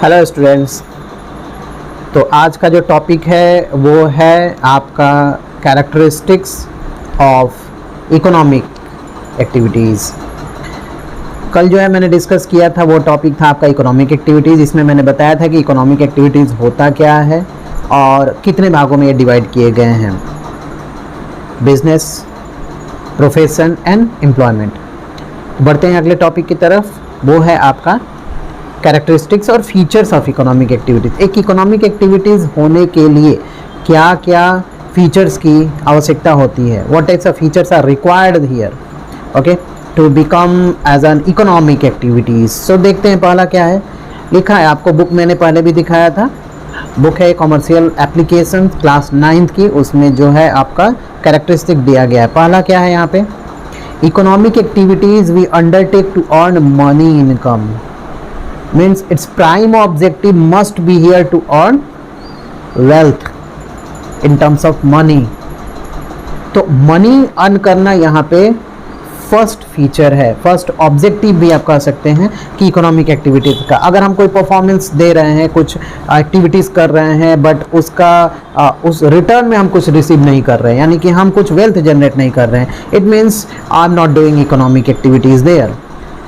Hello students. तो आज का जो टॉपिक है वो है आपका कैरेक्टरिस्टिक्स ऑफ इकोनॉमिक एक्टिविटीज़। कल जो है मैंने डिस्कस किया था वो टॉपिक था आपका इकोनॉमिक एक्टिविटीज़। इसमें मैंने बताया था कि इकोनॉमिक एक्टिविटीज़ होता क्या है और कितने भागों में ये डिवाइड किए गए हैं: बिजनेस, प्रोफेशन एंड एम्प्लॉयमेंट। बढ़ते हैं अगले टॉपिक की तरफ, वो है आपका कैरेक्टरिस्टिक्स और फीचर्स ऑफ इकोनॉमिक एक्टिविटीज़। एक इकोनॉमिक एक्टिविटीज़ होने के लिए क्या क्या फीचर्स की आवश्यकता होती है, what types of features are required here okay to become as an economic activities. So देखते हैं पहला क्या है। लिखा है आपको, बुक मैंने पहले भी दिखाया था, बुक है कॉमर्शियल एप्लीकेशन क्लास 9th की, उसमें जो है आपका कैरेक्टरिस्टिक दिया गया है। पहला क्या है यहाँ पे, economic activities we undertake to earn money income, means its prime objective must be here to earn wealth in terms of money। तो मनी अर्न करना यहाँ पे फर्स्ट फीचर है, फर्स्ट ऑब्जेक्टिव भी आप कह सकते हैं कि इकोनॉमिक एक्टिविटीज़ का। अगर हम कोई परफॉर्मेंस दे रहे हैं, कुछ एक्टिविटीज़ कर रहे हैं, बट उसका उस रिटर्न में हम कुछ रिसीव नहीं कर रहे हैं, यानी कि हम कुछ वेल्थ जनरेट नहीं कर रहे हैं, it means I am not doing economic activities there.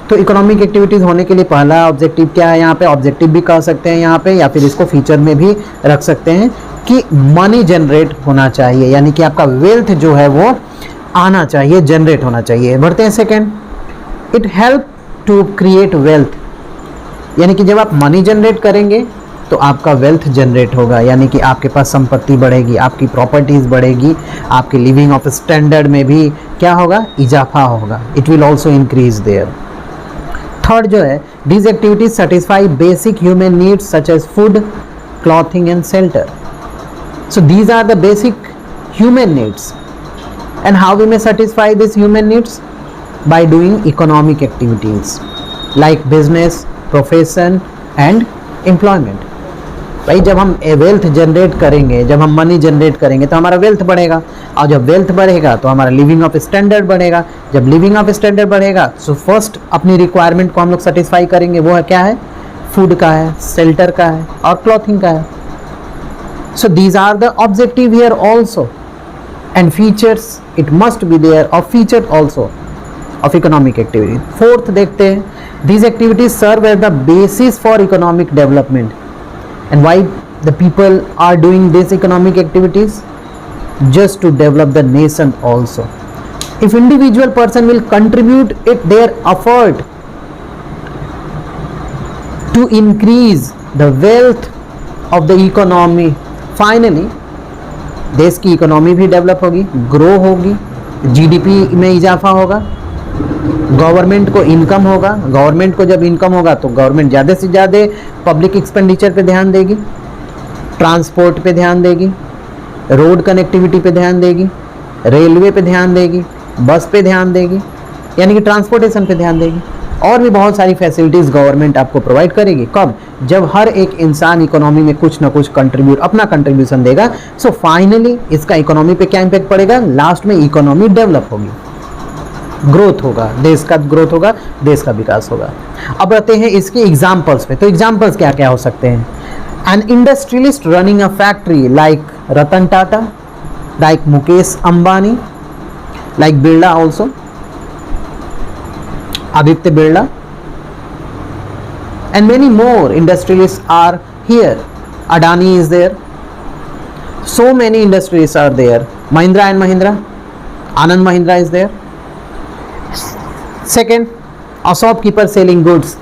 तो इकोनॉमिक एक्टिविटीज़ होने के लिए पहला ऑब्जेक्टिव क्या है यहाँ पे, ऑब्जेक्टिव भी कह सकते हैं यहाँ पे, या फिर इसको फीचर में भी रख सकते हैं कि मनी जनरेट होना चाहिए, यानी कि आपका वेल्थ जो है वो आना चाहिए, जनरेट होना चाहिए। बढ़ते हैं second, it help to create wealth, यानी कि जब आप मनी जनरेट करेंगे तो आपका वेल्थ जनरेट होगा, यानी कि आपके पास संपत्ति बढ़ेगी, आपकी प्रॉपर्टीज़ बढ़ेगी, आपकी लिविंग ऑफ स्टैंडर्ड में भी क्या होगा, इजाफा होगा, it will also increase their. Third जो है, these activities satisfy basic human needs such as food, clothing and shelter. So these are the basic human needs. And how we may satisfy these human needs? By doing economic activities like business, profession and employment. भाई जब हम wealth generate करेंगे, जब हम money generate करेंगे तो हमारा wealth बढ़ेगा, और जब वेल्थ बढ़ेगा तो हमारा लिविंग ऑफ स्टैंडर्ड बढ़ेगा। जब लिविंग ऑफ स्टैंडर्ड बढ़ेगा तो फर्स्ट अपनी रिक्वायरमेंट को हम लोग सेटिस्फाई करेंगे, वो है क्या है, फूड का है, शेल्टर का है और क्लॉथिंग का है। So these are the objective here also and features it must be there of feature also of economic activity. Fourth देखते हैं, these activities serve as the basis for economic development. And why the people are doing these economic activities? Just to develop the nation also. If individual person will contribute their effort to increase the wealth of the economy, finally देश की economy भी develop होगी, grow होगी, GDP में इजाफा होगा, government को income होगा, गवर्नमेंट को जब इनकम होगा तो गवर्नमेंट ज़्यादा से ज़्यादा पब्लिक एक्सपेंडिचर पे ध्यान देगी, ट्रांसपोर्ट पे ध्यान देगी, रोड कनेक्टिविटी पे ध्यान देगी, रेलवे पे ध्यान देगी, बस पे ध्यान देगी, यानी कि ट्रांसपोर्टेशन पे ध्यान देगी, और भी बहुत सारी फैसिलिटीज़ गवर्नमेंट आपको प्रोवाइड करेगी। कब, जब हर एक इंसान इकोनॉमी में कुछ ना कुछ अपना कंट्रीब्यूशन देगा। सो फाइनली इसका इकोनॉमी पे क्या इम्पैक्ट पड़ेगा, लास्ट में इकोनॉमी डेवलप होगी, ग्रोथ होगा, देश का ग्रोथ होगा, देश का विकास होगा। अब आते हैं इसके एग्जाम्पल्स पे। तो एग्जाम्पल्स क्या क्या हो सकते हैं, an industrialist running a factory like Ratan Tata, like Mukesh Ambani, like Birla also, Aditya Birla, and many more industrialist are here, Adani is there, so many industries are there, Mahindra and Mahindra, Anand Mahindra is there. Second, a shopkeeper selling goods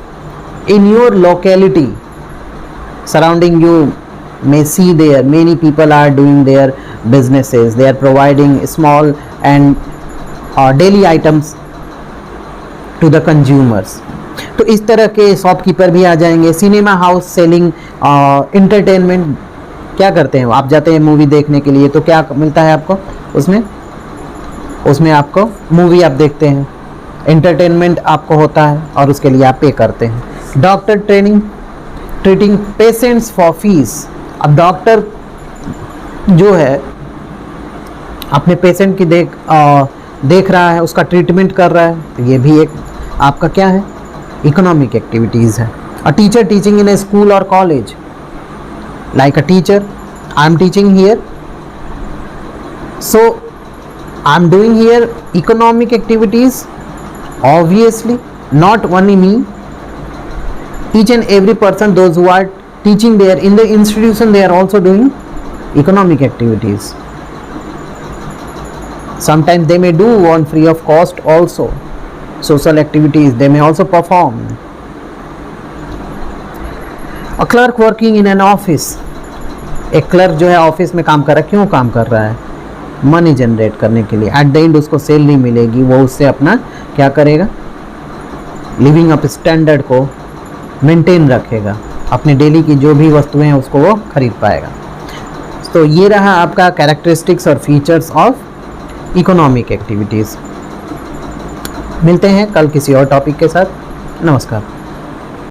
in your locality, surrounding you may see there many people are doing their businesses, they are providing small and daily items to the consumers. तो इस तरह के shopkeeper भी आ जाएंगे। Cinema house selling entertainment, क्या करते हैं, आप जाते हैं मूवी देखने के लिए तो क्या मिलता है आपको, उसमें आपको मूवी आप देखते हैं, एंटरटेनमेंट आपको होता है और उसके लिए आप पे करते हैं। Doctor treating patients for fees, अब डॉक्टर जो है अपने पेशेंट की देख रहा है, उसका ट्रीटमेंट कर रहा है, तो ये भी एक आपका क्या है, इकोनॉमिक एक्टिविटीज़ है। A teacher teaching in a school or college, like a teacher, I am teaching here, so I am doing here economic activities. Obviously not only me, each and every person, those who are teaching there in the institution, they are also doing economic activities. Sometimes they may do on free of cost also. Social activities they may also perform. A clerk working in an office, एक clerk जो है office में काम कर रहा है, क्यों काम कर रहा है? मनी जनरेट करने के लिए. एट द एंड उसको सैलरी मिलेगी, वो उससे अपना क्या करेगा, लिविंग अप स्टैंडर्ड को मेंटेन रखेगा, अपने डेली की जो भी वस्तुएं हैं उसको वो खरीद पाएगा. तो ये रहा आपका कैरेक्टरिस्टिक्स और फीचर्स ऑफ इकोनॉमिक एक्टिविटीज़. मिलते हैं कल किसी और टॉपिक के साथ. नमस्कार.